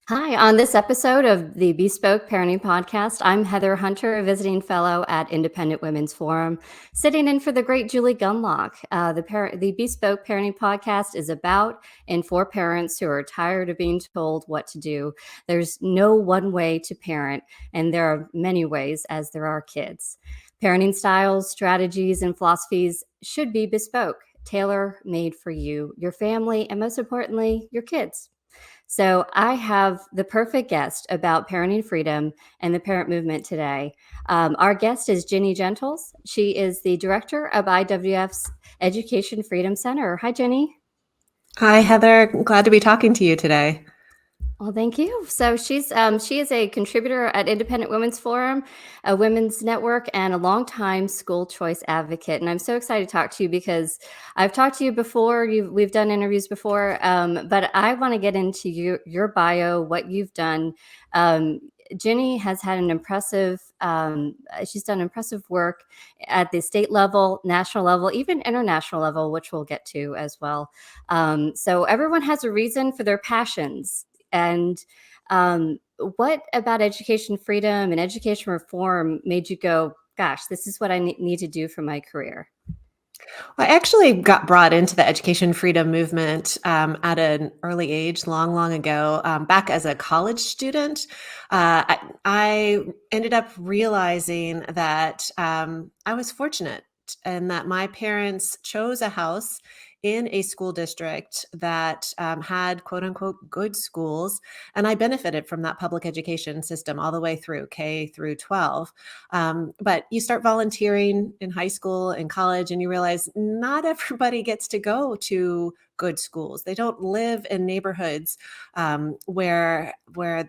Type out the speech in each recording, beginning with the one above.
Hi, on this episode of the Bespoke Parenting Podcast, I'm Heather Hunter, a visiting fellow at Independent Women's Forum, sitting in for the great Julie Gunlock. The Bespoke Parenting Podcast is about and for parents who are tired of being told what to do. There's no one way to parent, and there are many ways as there are kids. Parenting styles, strategies, and philosophies should be bespoke, tailor-made for you, your family, and most importantly, your kids. So I have the perfect guest about parenting freedom and the parent movement today. Our guest is Ginny Gentles. She is the director of IWF's Education Freedom Center. Hi, Ginny. Hi, Heather. Glad to be talking to you today. Well, thank you. So she is a contributor at Independent Women's Forum, a women's network, and a longtime school choice advocate. And I'm so excited to talk to you because I've talked to you before. We've done interviews before, but I want to get into your bio, what you've done. Ginny has had an impressive. She's done impressive work at the state level, national level, even international level, which we'll get to as well. So everyone has a reason for their passions. And what about education freedom and education reform made you go, gosh, this is what I need to do for my career? I actually got brought into the education freedom movement at an early age, long, long ago, back as a college student. I ended up realizing that I was fortunate and that my parents chose a house in a school district that had quote unquote good schools. And I benefited from that public education system all the way through K through 12. But you start volunteering in high school and college, and you realize not everybody gets to go to good schools. They don't live in neighborhoods where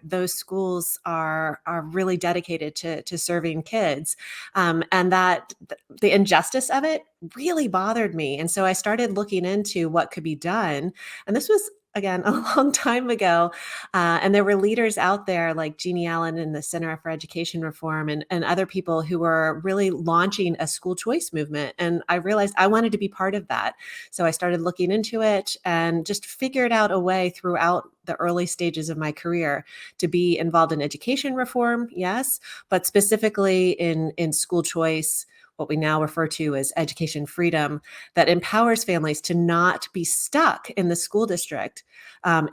those schools are really dedicated to serving kids, and that the injustice of it really bothered me. And so I started looking into what could be done. And this was again a long time ago, and there were leaders out there like Jeannie Allen in the Center for Education Reform and other people who were really launching a school choice movement. And I realized I wanted to be part of that. So I started looking into it and just figured out a way throughout the early stages of my career to be involved in education reform, yes, but specifically in school choice, what we now refer to as education freedom, that empowers families to not be stuck in the school district,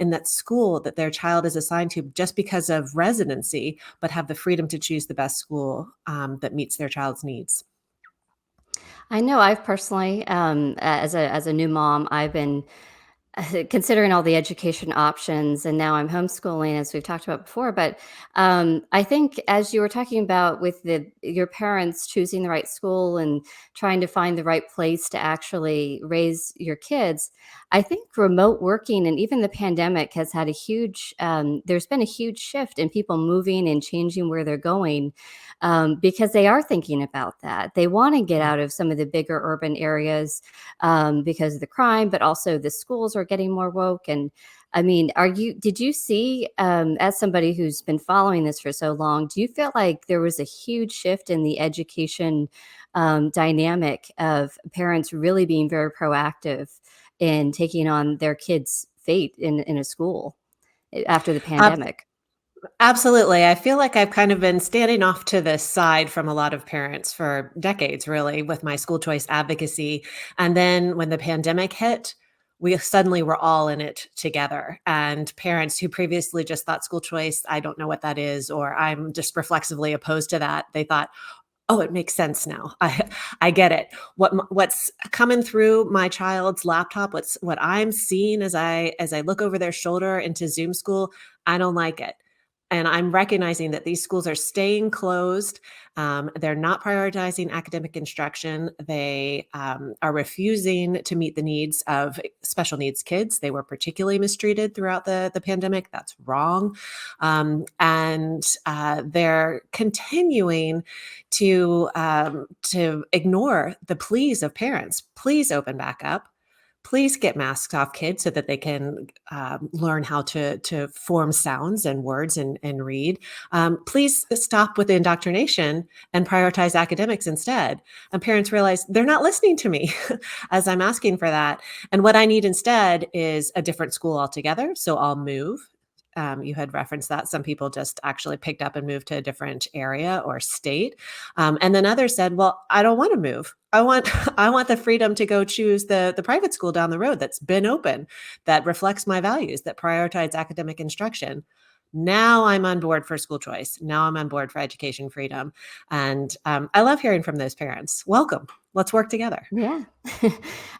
in that school that their child is assigned to just because of residency, but have the freedom to choose the best school that meets their child's needs. I know I've personally, as a new mom, I've been considering all the education options, and now I'm homeschooling, as we've talked about before. But I think, as you were talking about with your parents choosing the right school and trying to find the right place to actually raise your kids, I think remote working and even the pandemic has had a huge. There's been a huge shift in people moving and changing where they're going, because they are thinking about that. They want to get out of some of the bigger urban areas because of the crime, but also the schools are getting more woke. And I mean, did you see, as somebody who's been following this for so long, do you feel like there was a huge shift in the education dynamic of parents really being very proactive in taking on their kids' fate in a school after the Ab- pandemic? Absolutely. I feel like I've kind of been standing off to the side from a lot of parents for decades, really, with my school choice advocacy. And then when the pandemic hit, we suddenly were all in it together. And parents who previously just thought school choice, I don't know what that is, or I'm just reflexively opposed to that, they thought, oh, it makes sense now. I get it. What's coming through my child's laptop, what I'm seeing as I look over their shoulder into Zoom school, I don't like it. And I'm recognizing that these schools are staying closed. They're not prioritizing academic instruction. They are refusing to meet the needs of special needs kids. They were particularly mistreated throughout the pandemic. That's wrong. And they're continuing to ignore the pleas of parents. Please open back up. Please get masks off kids so that they can learn how to form sounds and words and read. Please stop with the indoctrination and prioritize academics instead. And parents realize they're not listening to me as I'm asking for that. And what I need instead is a different school altogether. So I'll move. You had referenced that some people just actually picked up and moved to a different area or state. And then others said, well, I don't want to move. I want I want the freedom to go choose the private school down the road that's been open, that reflects my values, that prioritizes academic instruction. Now I'm on board for school choice. Now I'm on board for education freedom. And I love hearing from those parents. Welcome. Let's work together. Yeah.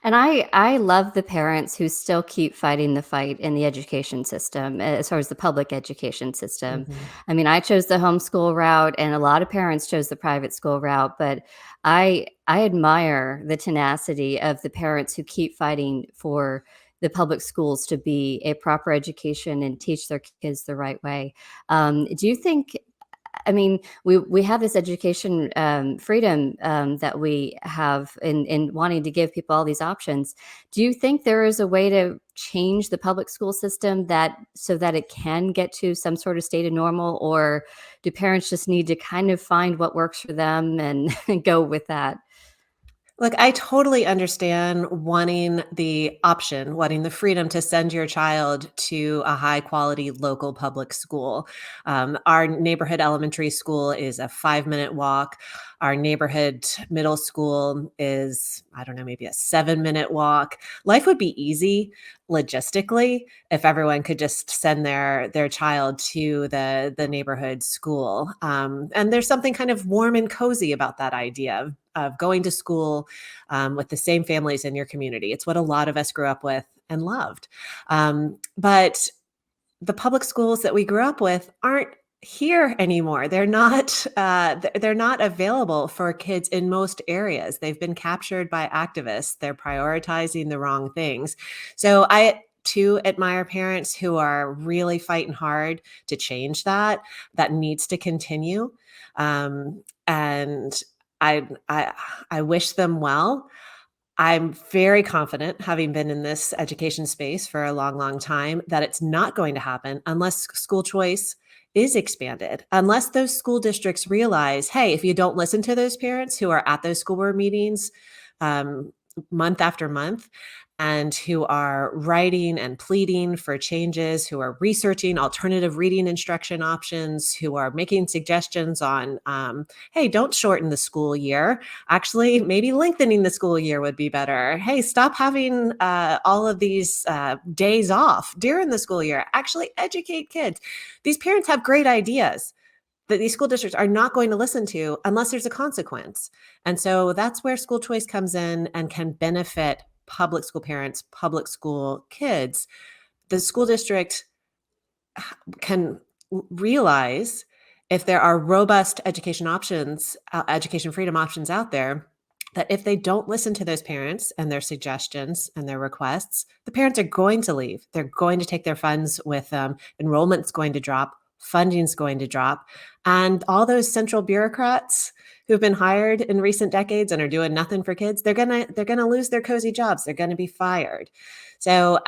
And I love the parents who still keep fighting the fight in the education system, as far as the public education system. Mhm. I mean, I chose the homeschool route and a lot of parents chose the private school route, but I admire the tenacity of the parents who keep fighting for the public schools to be a proper education and teach their kids the right way. Do you think I mean, we have this education freedom that we have in wanting to give people all these options. Do you think there is a way to change the public school system that so that it can get to some sort of state of normal, or do parents just need to kind of find what works for them and go with that? Look, I totally understand wanting the option, wanting the freedom to send your child to a high quality local public school. Our neighborhood elementary school is a 5-minute walk. Our neighborhood middle school is, I don't know, maybe a 7-minute walk. Life would be easy logistically if everyone could just send their child to the neighborhood school. And there's something kind of warm and cozy about that idea of going to school with the same families in your community. It's what a lot of us grew up with and loved. But the public schools that we grew up with aren't here anymore. They're not available for kids in most areas. They've been captured by activists. They're prioritizing the wrong things. So I too admire parents who are really fighting hard to change that. That needs to continue. And I wish them well. I'm very confident, having been in this education space for a long, long time, that it's not going to happen unless school choice is expanded, unless those school districts realize, hey, if you don't listen to those parents who are at those school board meetings um, month after month, and who are writing and pleading for changes, who are researching alternative reading instruction options, who are making suggestions on, hey, don't shorten the school year. Actually, maybe lengthening the school year would be better. Hey, stop having all of these days off during the school year. Actually, educate kids. These parents have great ideas that these school districts are not going to listen to unless there's a consequence. And so that's where school choice comes in and can benefit public school parents, public school kids. The school district can realize if there are robust education options, education freedom options out there, that if they don't listen to those parents and their suggestions and their requests, the parents are going to leave. They're going to take their funds with them. Enrollment's going to drop, funding's going to drop. And all those central bureaucrats who've been hired in recent decades and are doing nothing for kids, they're gonna lose their cozy jobs. They're gonna be fired. So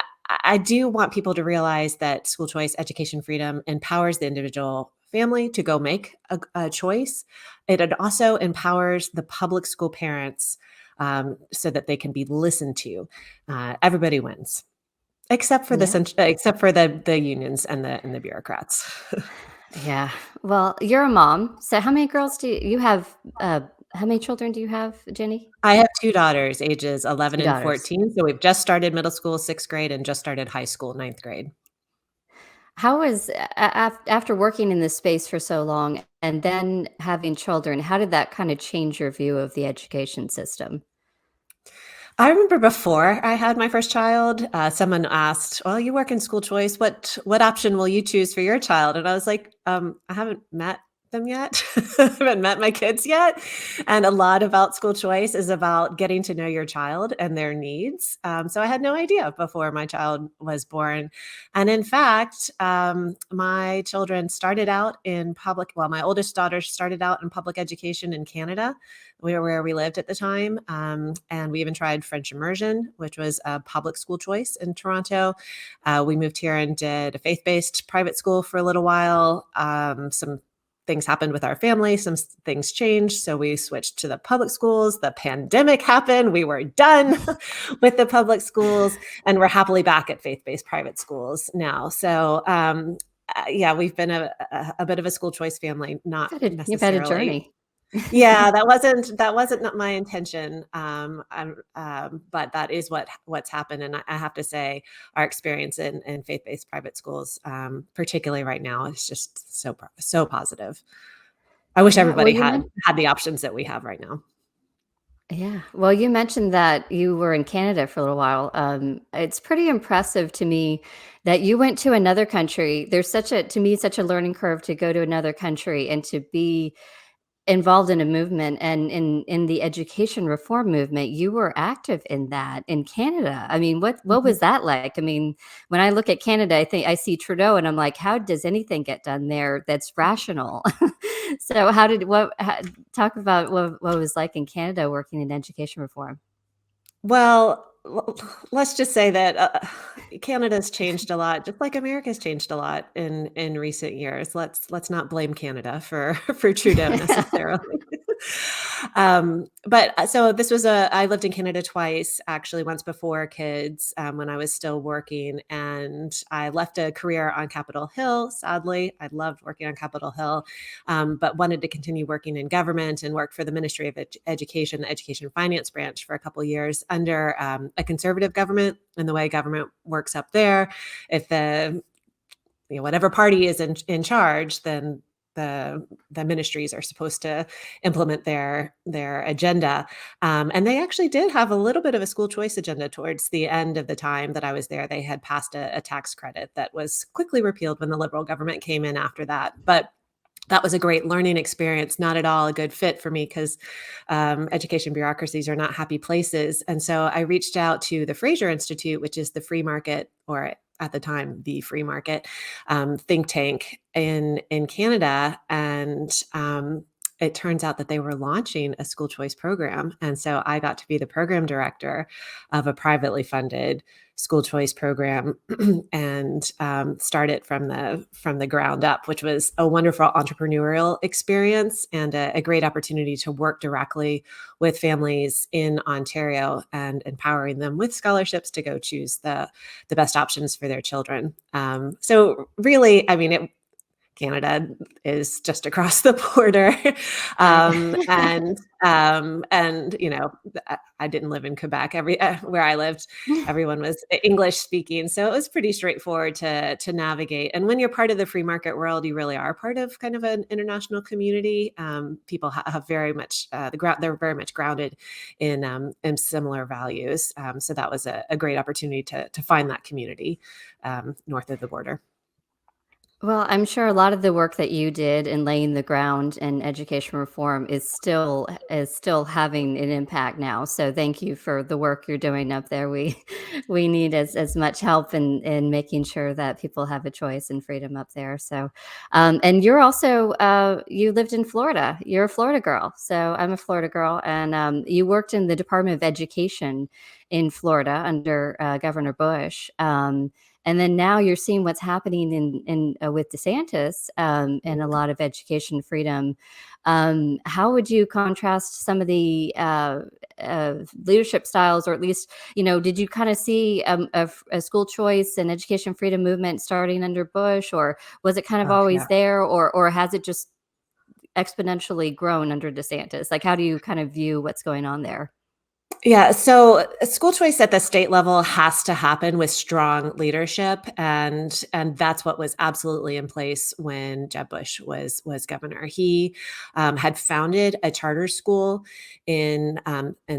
I do want people to realize that school choice education freedom empowers the individual family to go make a choice. It also empowers the public school parents so that they can be listened to. Everybody wins, except for Yeah. except for the unions and the bureaucrats. Yeah. Well, you're a mom. So how many girls do you have? How many children do you have, Jenny? I have 2 daughters, ages 11 Two and daughters. 14, so we've just started middle school, 6th grade, and just started high school, 9th grade. How was after working in this space for so long and then having children, how did that kinda change your view of the education system? I remember before I had my first child, someone asked, "Well, you work in school choice. What option will you choose for your child?" And I was like, I haven't met them yet. I haven't met my kids yet." And a lot about school choice is about getting to know your child and their needs. So I had no idea before my child was born. And in fact, my children started out in public. Well, my oldest daughter started out in public education in Canada, where we lived at the time. And we even tried French immersion, which was a public school choice in Toronto. We moved here and did a faith based private school for a little while. Some things happened with our family, some things changed. So we switched to the public schools. The pandemic happened. We were done with the public schools and we're happily back at faith based private schools now. So, Yeah, we've been a bit of a school choice family, not You've had a necessarily. journey. Yeah, that wasn't not my intention, but that is what's happened, and I have to say, our experience in faith-based private schools, particularly right now, is just so positive. I wish Yeah, well, everybody had the options that we have right now. well, you mentioned that you were in Canada for a little while. It's pretty impressive to me that you went to another country. There's to me, such a learning curve to go to another country and to be involved in a movement and in the education reform movement. You were active in that in Canada. I mean, what Mhm. was that like? I mean, when I look at Canada, I see Trudeau and I'm like, how does anything get done there that's rational? So talk about what it was like in Canada working in education reform. Well, let's just say that, Canada's changed a lot, just like America's changed a lot in recent years. Let's not blame Canada for for Trudeau necessarily. But, so this was a I lived in Canada twice, actually, once before kids, when I was still working, and I left a career on Capitol Hill, sadly. I loved working on Capitol Hill, but wanted to continue working in government and work for the Ministry of Education, the Education Finance branch for a couple of years under a conservative government. And the way government works up there, if whatever party is in charge, then the ministries are supposed to implement their agenda. And they actually did have a little bit of a school choice agenda towards the end of the time that I was there. They had passed a tax credit that was quickly repealed when the Liberal government came in after that. But that was a great learning experience, not at all a good fit for me because education bureaucracies are not happy places. And so I reached out to the Fraser Institute, which is the free market, or at the time, the free market think tank in Canada. And it turns out that they were launching a school choice program. And so I got to be the program director of a privately funded school choice program and start it from the ground up, which was a wonderful entrepreneurial experience and a great opportunity to work directly with families in Ontario and empowering them with scholarships to go choose the best options for their children. So really, I mean, Canada is just across the border. Right. I didn't live in Quebec. Where I lived, everyone was English speaking, so it was pretty straightforward to navigate. And when you're part of the free market world, you really are part of kind of an international community. People have very much they're very much grounded in similar values. So that was a great opportunity to find that community north of the border. Well, I'm sure a lot of the work that you did in laying the ground in education reform is still having an impact now. So thank you for the work you're doing up there. We we need as much help in making sure that people have a choice and freedom up there. So, and you're also you lived in Florida. You're a Florida girl. So I'm a Florida girl, and you worked in the Department of Education in Florida under Governor Bush. And then now you're seeing what's happening in with DeSantis, and a lot of education freedom. How would you contrast some of the leadership styles, or at least, did you kind of see a school choice and education freedom movement starting under Bush, or was it kind of Oh, always yeah. there, or has it just exponentially grown under DeSantis? Like, how do you kind of view what's going on there? Yeah, so school choice at the state level has to happen with strong leadership, and that's what was absolutely in place when Jeb Bush was governor. He had founded a charter school in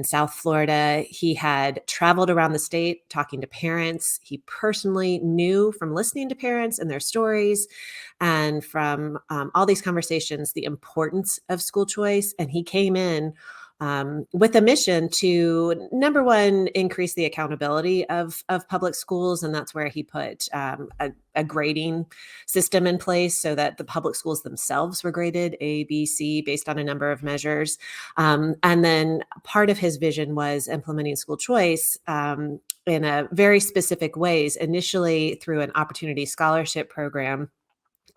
South Florida. He had traveled around the state talking to parents. He personally knew from listening to parents and their stories, and from all these conversations, the importance of school choice. And he came in with a mission to, number one, increase the accountability of public schools, and that's where he put a grading system in place so that the public schools themselves were graded A, B, C based on a number of measures. And then part of his vision was implementing school choice. In a very specific ways, initially through an opportunity scholarship program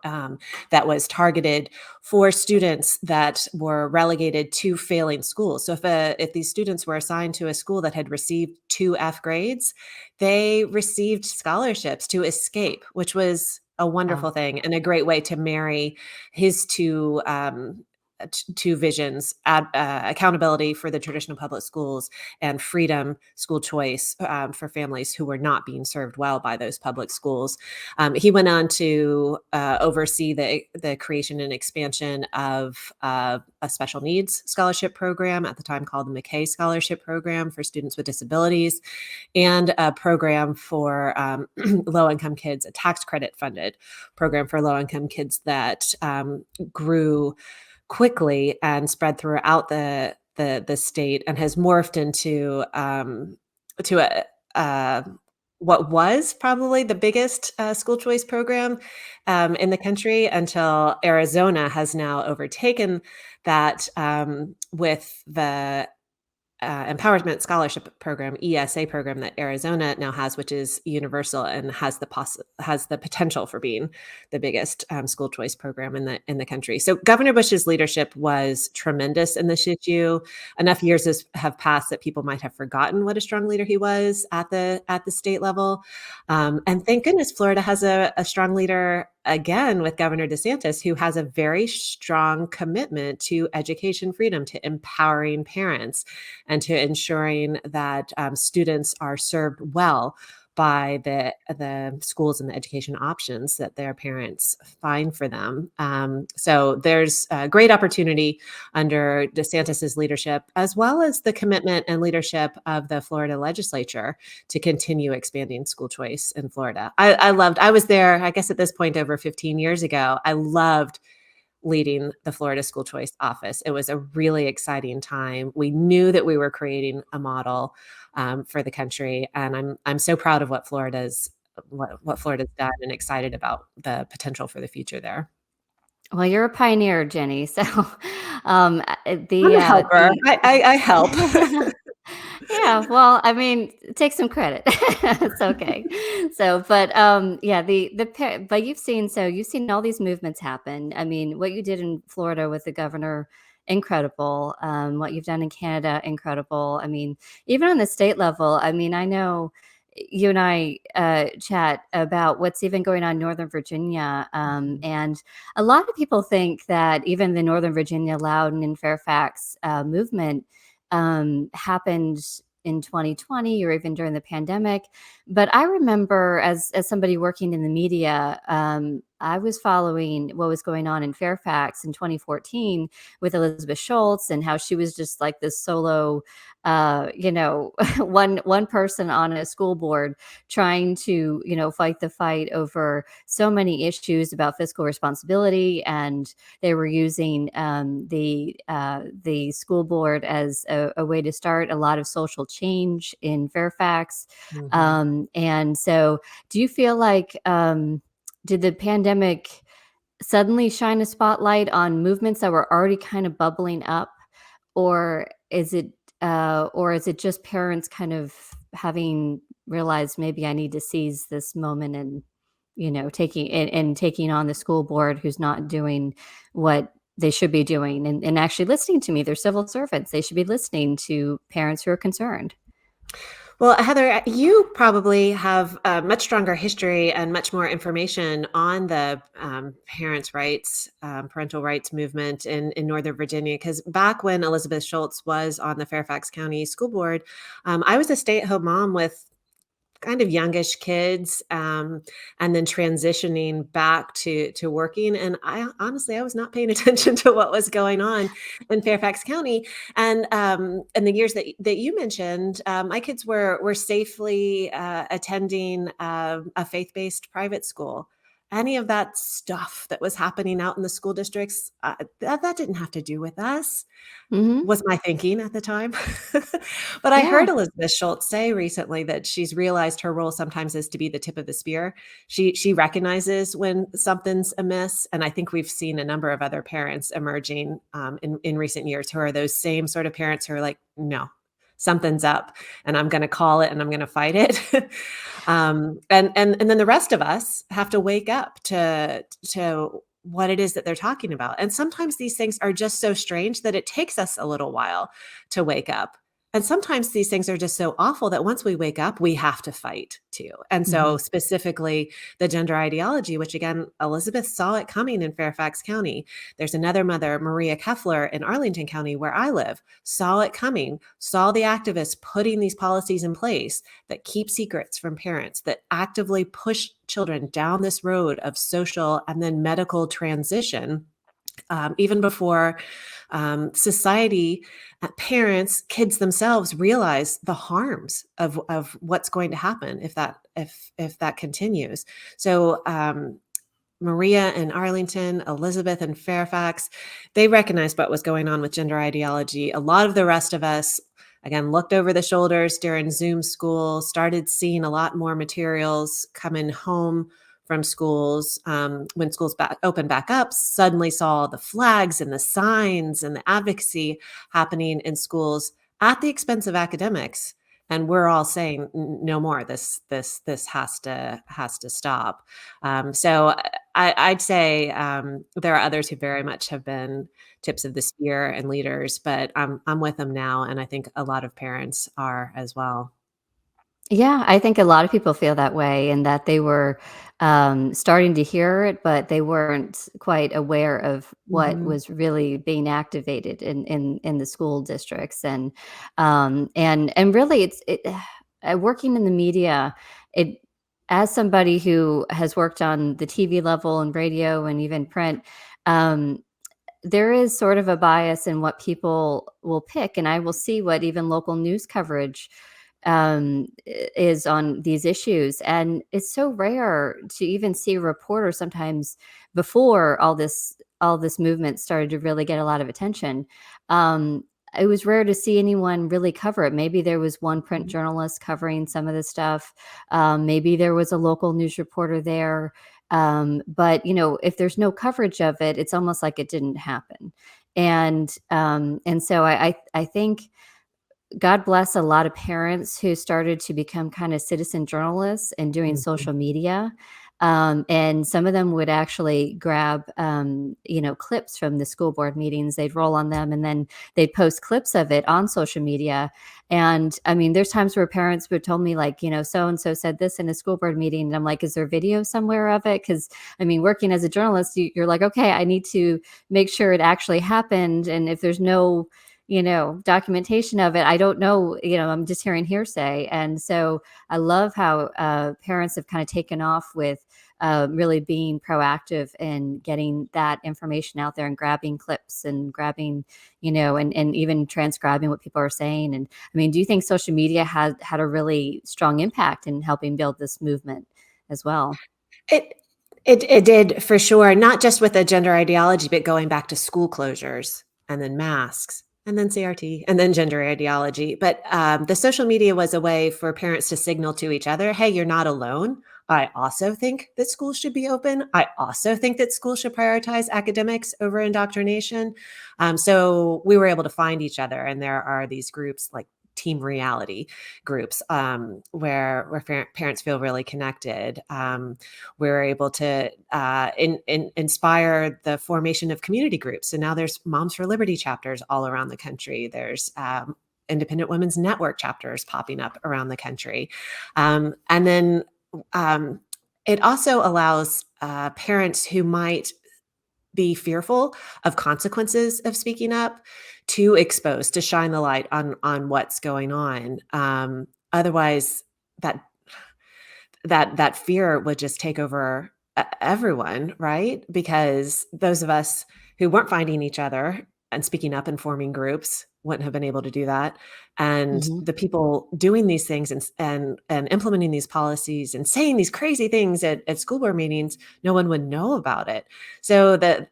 um, that was targeted for students that were relegated to failing schools. So if these students were assigned to a school that had received 2 F grades, they received scholarships to escape, which was a Wow. wonderful thing and a great way to marry his two visions, accountability for the traditional public schools and freedom, school choice for families who were not being served well by those public schools. He went on to oversee the creation and expansion of a special needs scholarship program, at the time called the McKay Scholarship Program for students with disabilities, and a program for low income kids, a tax credit funded program for low income kids that grew quickly and spread throughout the state and has morphed into to a what was probably the biggest school choice program in the country, until Arizona has now overtaken that with the empowerment scholarship program, ESA program, that Arizona now has, which is universal and has the potential for being the biggest school choice program in the country. So Governor Bush's leadership was tremendous in this issue. Enough years have passed that people might have forgotten what a strong leader he was at the state level. And thank goodness Florida has a strong leader again with Governor DeSantis, who has a very strong commitment to education freedom, to empowering parents, and to ensuring that students are served well by the schools and the education options that their parents find for them. So there's a great opportunity under DeSantis's leadership, as well as the commitment and leadership of the Florida legislature, to continue expanding school choice in Florida. I was there, I guess at this point, over 15 years ago. I loved leading the Florida School Choice Office. It was a really exciting time. We knew that we were creating a model for the country, and I'm so proud of what Florida's done, and excited about the potential for the future there. Well, you're a pioneer, Jenny. So, I'm a helper. the I help. yeah, well, I mean, take some credit. It's okay. So, but, yeah, but you've seen all these movements happen. I mean, what you did in Florida with the governor, incredible. What you've done in Canada, incredible. I mean, even on the state level, I mean, I know you and I chat about what's even going on in Northern Virginia. And a lot of people think that even the Northern Virginia, Loudoun, and Fairfax movement happened in 2020 or even during the pandemic. But I remember, as somebody working in the media, I was following what was going on in Fairfax in 2014 with Elizabeth Schultz, and how she was just like this solo, one person on a school board trying to, fight the fight over so many issues about fiscal responsibility. And they were using the school board as a way to start a lot of social change in Fairfax. Mhm. And so, do you feel like, did the pandemic suddenly shine a spotlight on movements that were already kind of bubbling up, or is it just parents kind of having realized, maybe I need to seize this moment, and taking on the school board who's not doing what they should be doing, and actually listening to me? They're civil servants. They should be listening to parents who are concerned. Well, Heather, you probably have a much stronger history and much more information on the parents' rights, parental rights movement in Northern Virginia. Because back when Elizabeth Schultz was on the Fairfax County School Board, I was a stay-at-home mom with kind of youngish kids, and then transitioning back to working. And I honestly, I was not paying attention to what was going on in Fairfax County. And in the years that you mentioned, my kids were safely attending a faith based private school. Any of that stuff that was happening out in the school districts, that didn't have to do with us, Hmm. was my thinking at the time. But I Yeah. heard Elizabeth Schultz say recently that she's realized her role sometimes is to be the tip of the spear. She recognizes when something's amiss, and I think we've seen a number of other parents emerging in recent years who are those same sort of parents who are like, no, something's up, and I'm going to call it, and I'm going to fight it. And then the rest of us have to wake up to what it is that they're talking about. And sometimes these things are just so strange that it takes us a little while to wake up. And sometimes these things are just so awful that once we wake up, we have to fight too. And so, Mhm. specifically, the gender ideology, which again, Elizabeth saw it coming in Fairfax County. There's another mother, Maria Keffler, in Arlington County, where I live, saw it coming, saw the activists putting these policies in place that keep secrets from parents, that actively push children down this road of social and then medical transition, even before society, parents, kids themselves realize the harms of what's going to happen if that continues. So Maria in Arlington, Elizabeth in Fairfax, they recognized what was going on with gender ideology. A lot of the rest of us, again, looked over the shoulders during Zoom school, started seeing a lot more materials coming home from schools. When schools opened back up, suddenly saw the flags and the signs and the advocacy happening in schools at the expense of academics. And we're all saying, no more. This has to stop." So I'd say there are others who very much have been tips of the spear and leaders, but I'm with them now, and I think a lot of parents are as well. Yeah, I think a lot of people feel that way and that they were, starting to hear it, but they weren't quite aware of what Mhm, was really being activated in the school districts, and really working in the media, it as somebody who has worked on the TV level and radio and even print, um, there is sort of a bias in what people will pick, and I will see what even local news coverage is on these issues. And it's so rare to even see a reporter sometimes before all this movement started to really get a lot of attention. Um, it was rare to see anyone really cover it. Maybe there was one print mhm, journalist covering some of the stuff. Maybe there was a local news reporter there. But if there's no coverage of it, it's almost like it didn't happen. And so I think God bless a lot of parents who started to become kind of citizen journalists and doing mhm, social media. And some of them would actually grab, clips from the school board meetings. They'd roll on them and then they'd post clips of it on social media. And I mean, there's times where parents would tell me, like, so and so said this in a school board meeting. And I'm like, is there video somewhere of it? Because I mean, working as a journalist, you're like, okay, I need to make sure it actually happened. And if there's no documentation of it, I don't know, I'm just hearing hearsay. And so I love how parents have kind of taken off with really being proactive and getting that information out there and grabbing clips and grabbing, and even transcribing what people are saying. And I mean, do you think social media had a really strong impact in helping build this movement as well? It it did for sure, not just with the gender ideology, but going back to school closures and then masks and then CRT and then gender ideology. But the social media was a way for parents to signal to each other, hey, you're not alone. I also think that schools should be open. I also think that schools should prioritize academics over indoctrination. So we were able to find each other, and there are these groups like Team Reality groups, where parents feel really connected. We're able to inspire the formation of community groups. So now there's Moms for Liberty chapters all around the country. There's Independent Women's Network chapters popping up around the country. And then um, it also allows parents who might be fearful of consequences of speaking up to expose, to shine the light on what's going on. Otherwise, that that fear would just take over everyone, right? Because those of us who weren't finding each other and speaking up and forming groups wouldn't have been able to do that. And Hmm. the people doing these things and implementing these policies and saying these crazy things at school board meetings, no one would know about it. So that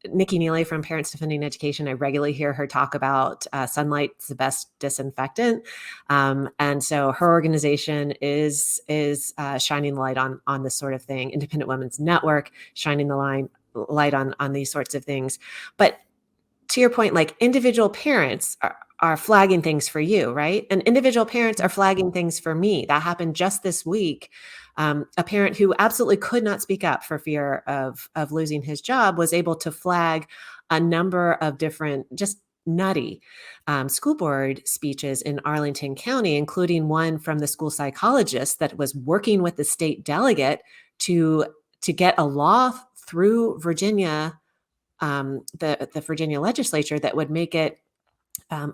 Nikki Neely from Parents Defending Education, I regularly hear her talk about sunlight's the best disinfectant, and so her organization is shining light on this sort of thing. Independent Women's Network shining the light on these sorts of things. But to your point, like individual parents are flagging things for you, right? And individual parents are flagging things for me. That happened just this week. A parent who absolutely could not speak up for fear of losing his job was able to flag a number of different just nutty school board speeches in Arlington County, including one from the school psychologist that was working with the state delegate to get a law through Virginia, the Virginia legislature, that would make it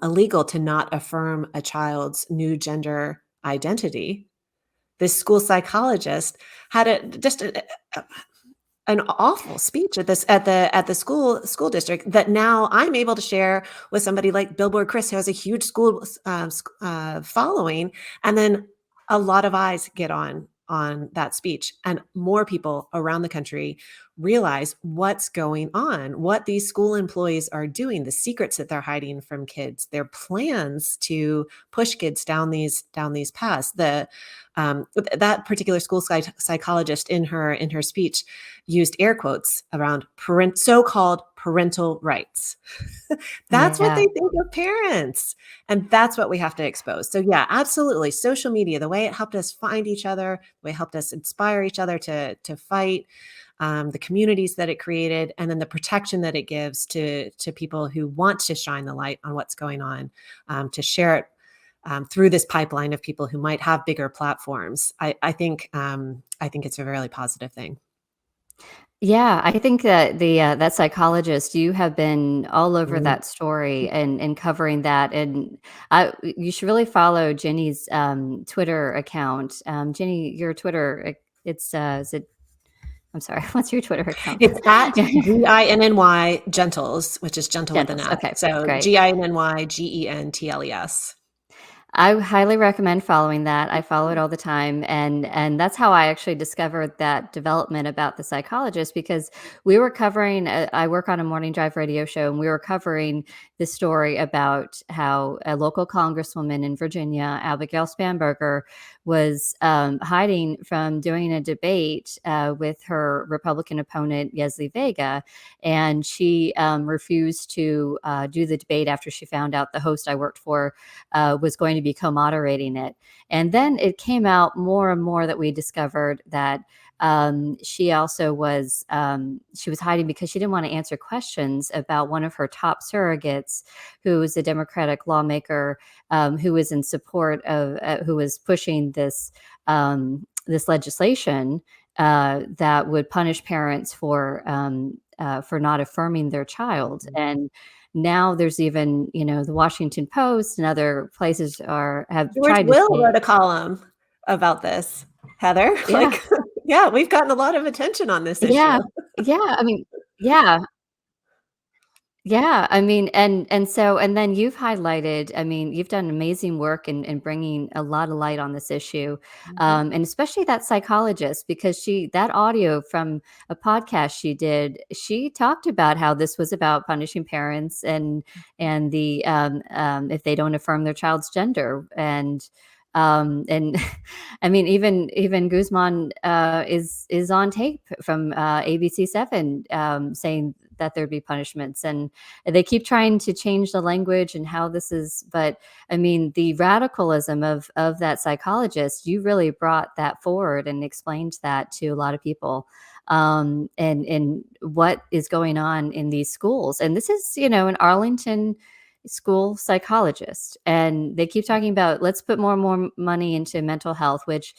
illegal to not affirm a child's new gender identity. This school psychologist had an awful speech at the school district that now I'm able to share with somebody like Billboard Chris, who has a huge school following, and then a lot of eyes get on that speech, and more people around the country realize what's going on, what these school employees are doing, the secrets that they're hiding from kids, their plans to push kids down these paths. That particular school psychologist in her speech used air quotes around so-called parental rights. That's what Yeah. they think of parents. And that's what we have to expose. So yeah, absolutely. Social media, the way it helped us find each other, the way it helped us inspire each other to fight, the communities that it created, and then the protection that it gives to people who want to shine the light on what's going on, to share it through this pipeline of people who might have bigger platforms. I think it's a really positive thing. Yeah, I think that that psychologist, you have been all over Mhm. that story and covering that, and you should really follow Ginny's, Twitter account. Ginny, your Twitter, it's, is it I'm sorry, what's your Twitter account? It's at Yeah, GINNY Gentles, which is gentle with an Gentles, S. okay, So great. GINNYGENTLES. I highly recommend following that. I follow it all the time, and that's how I actually discovered that development about the psychologist, because we were covering. I work on a morning drive radio show, and we were covering the story about how a local congresswoman in Virginia, Abigail Spanberger, was hiding from doing a debate with her Republican opponent Yesli Vega, and she refused to do the debate after she found out the host I worked for was going to be co-moderating it. And then it came out more and more that we discovered that she was hiding because she didn't want to answer questions about one of her top surrogates, who was a Democratic lawmaker, who was in support of who was pushing this legislation that would punish parents for not affirming their child. And now there's even, the Washington Post and other places have George tried to Will say, wrote a column about this, Heather. yeah, Like, yeah, we've gotten a lot of attention on this issue. yeah, yeah. I mean, yeah, yeah. I mean, and then you've highlighted. I mean, you've done amazing work in bringing a lot of light on this issue, Mhm. and especially that psychologist, because that audio from a podcast she did, she talked about how this was about punishing parents and the if they don't affirm their child's gender. And I mean, even Guzman is on tape from ABC 7 saying that there'd be punishments, and they keep trying to change the language and how this is. But I mean, the radicalism of that psychologist, you really brought that forward and explained that to a lot of people, and what is going on in these schools. And this is, an Arlington school psychologist, and they keep talking about, let's put more and more money into mental health, which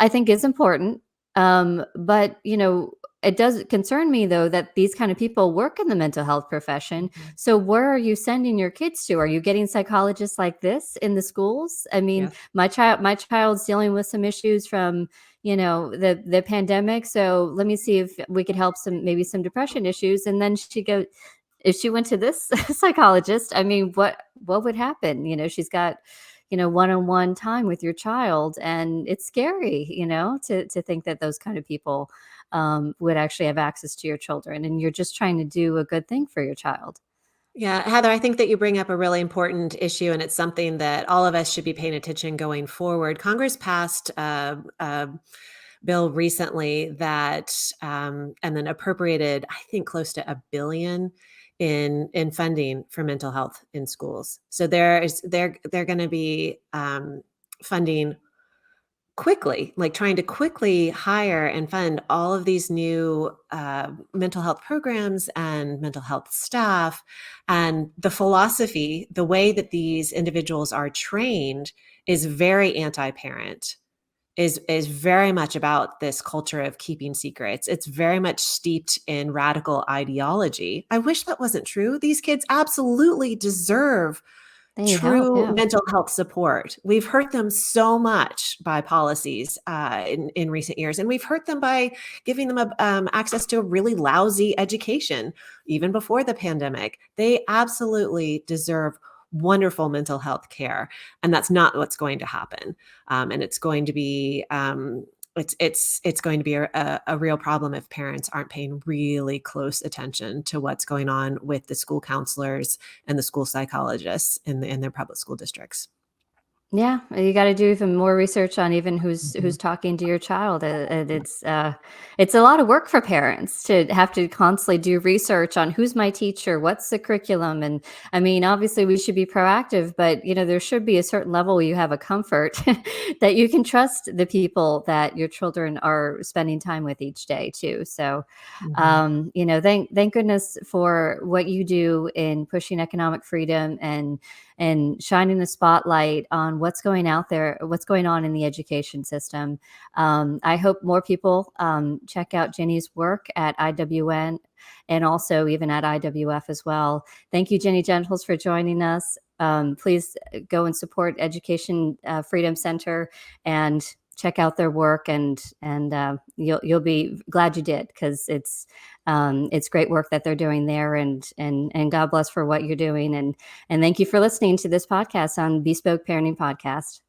I think is important. But it does concern me, though, that these kind of people work in the mental health profession. Mhm. So where are you sending your kids to? Are you getting psychologists like this in the schools? I mean, Yes. my child's dealing with some issues from the pandemic, so let me see if we could help maybe some depression issues. And then if she went to this psychologist, I mean, what would happen? She's got, one-on-one time with your child, and it's scary, to think that those kind of people would actually have access to your children, and you're just trying to do a good thing for your child. Yeah, Heather, I think that you bring up a really important issue, and it's something that all of us should be paying attention going forward. Congress passed a bill recently that, and then appropriated, I think, close to $1 billion in funding for mental health in schools. So they're going to be funding quickly, like trying to quickly hire and fund all of these new mental health programs and mental health staff. And the philosophy, the way that these individuals are trained is very anti-parent, is very much about this culture of keeping secrets. It's very much steeped in radical ideology. I wish that wasn't true. These kids absolutely deserve They need help, true yeah. mental health support. We've hurt them so much by policies in recent years, and we've hurt them by giving them access to a really lousy education, even before the pandemic. They absolutely deserve wonderful mental health care, and that's not what's going to happen. And it's going to be it's going to be a real problem if parents aren't paying really close attention to what's going on with the school counselors and the school psychologists in their public school districts. Yeah, you gotta do even more research on even who's Mhm. talking to your child, and it's a lot of work for parents to have to constantly do research on who's my teacher, what's the curriculum, and I mean, obviously, we should be proactive, but, there should be a certain level where you have a comfort that you can trust the people that your children are spending time with each day too, so, Mhm. thank goodness for what you do in pushing economic freedom and shining the spotlight on what's going out there, what's going on in the education system. I hope more people check out Jenny's work at IWN and also even at IWF as well. Thank you, Jenny Gentles, for joining us. Please go and support Education Freedom Center and check out their work, and you'll be glad you did, because it's great work that they're doing there, and God bless for what you're doing, and thank you for listening to this podcast on Bespoke Parenting Podcast.